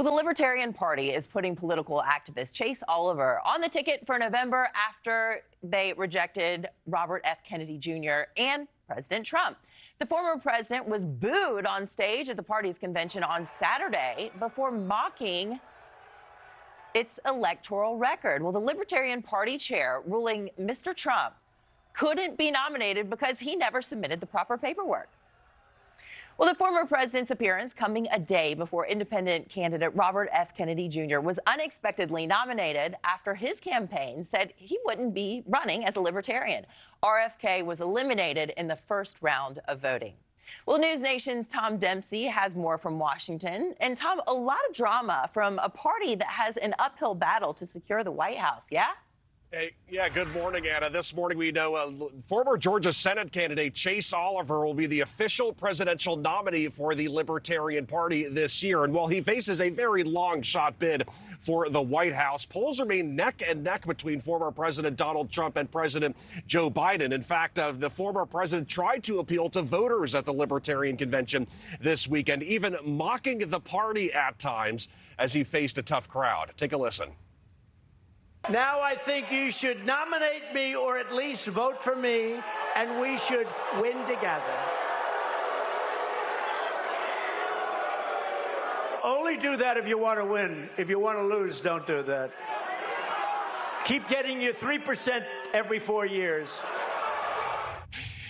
Well, the Libertarian Party is putting political activist Chase Oliver on the ticket for November after they rejected Robert F. Kennedy Jr. and President Trump. The former president was booed on stage at the party's convention on Saturday before mocking its electoral record. Well, the Libertarian Party chair ruling Mr. Trump couldn't be nominated because he never submitted the proper paperwork. Well, the former president's appearance coming a day before independent candidate Robert F. Kennedy Jr. was unexpectedly nominated after his campaign said he wouldn't be running as a Libertarian. RFK was eliminated in the first round of voting. Well, NewsNation's Tom Dempsey has more from Washington. And Tom, a lot of drama from a party that has an uphill battle to secure the White House, yeah? Hey, yeah, good morning, Anna. This morning, we know former Georgia Senate candidate Chase Oliver will be the official presidential nominee for the Libertarian Party this year. And while he faces a very long shot bid for the White House, polls remain neck and neck between former President Donald Trump and President Joe Biden. In fact, the former president tried to appeal to voters at the Libertarian Convention this weekend, even mocking the party at times as he faced a tough crowd. Take a listen. Now I think you should nominate me or at least vote for me, and we should win together. Only do that if you want to win. If you want to lose, don't do that. Keep getting your 3% every 4 years.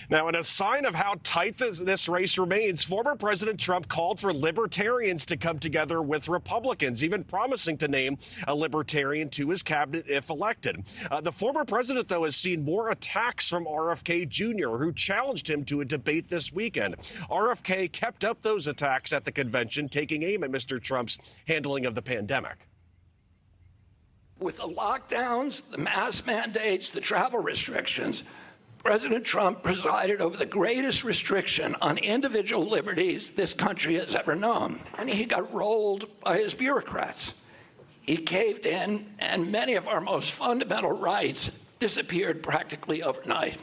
Now, in a sign of how tight this race remains, former President Trump called for Libertarians to come together with Republicans, even promising to name a Libertarian to his cabinet if elected. The former president, though, has seen more attacks from RFK Jr., who challenged him to a debate this weekend. RFK kept up those attacks at the convention, taking aim at Mr. Trump's handling of the pandemic. With the lockdowns, the mask mandates, the travel restrictions, President Trump presided over the greatest restriction on individual liberties this country has ever known, and he got rolled by his bureaucrats. He caved in, and many of our most fundamental rights disappeared practically overnight.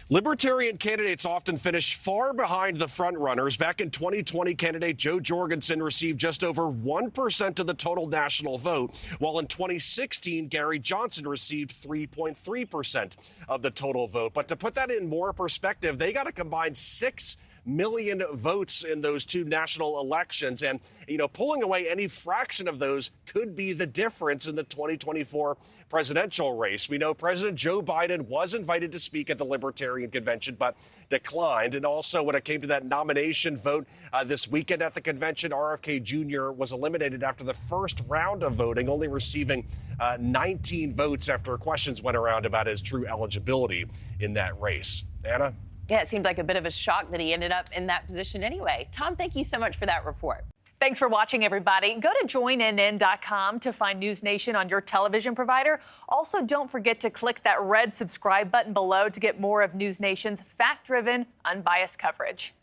Libertarian candidates often finish far behind the frontrunners. Back in 2020, candidate Joe Jorgensen received just over 1% of the total national vote, while in 2016, Gary Johnson received 3.3% of the total vote. But to put that in more perspective, they got a combined 6 million votes in those two national elections. And, pulling away any fraction of those could be the difference in the 2024 presidential race. We know President Joe Biden was invited to speak at the Libertarian Convention, but declined. And also, when it came to that nomination vote this weekend at the convention, RFK Jr. was eliminated after the first round of voting, only receiving 19 votes after questions went around about his true eligibility in that race. Anna? Yeah, it seemed like a bit of a shock that he ended up in that position anyway. Tom, thank you so much for that report. Thanks for watching, everybody. Go to joinnn.com to find NewsNation on your television provider. Also, don't forget to click that red subscribe button below to get more of NewsNation's fact-driven, unbiased coverage.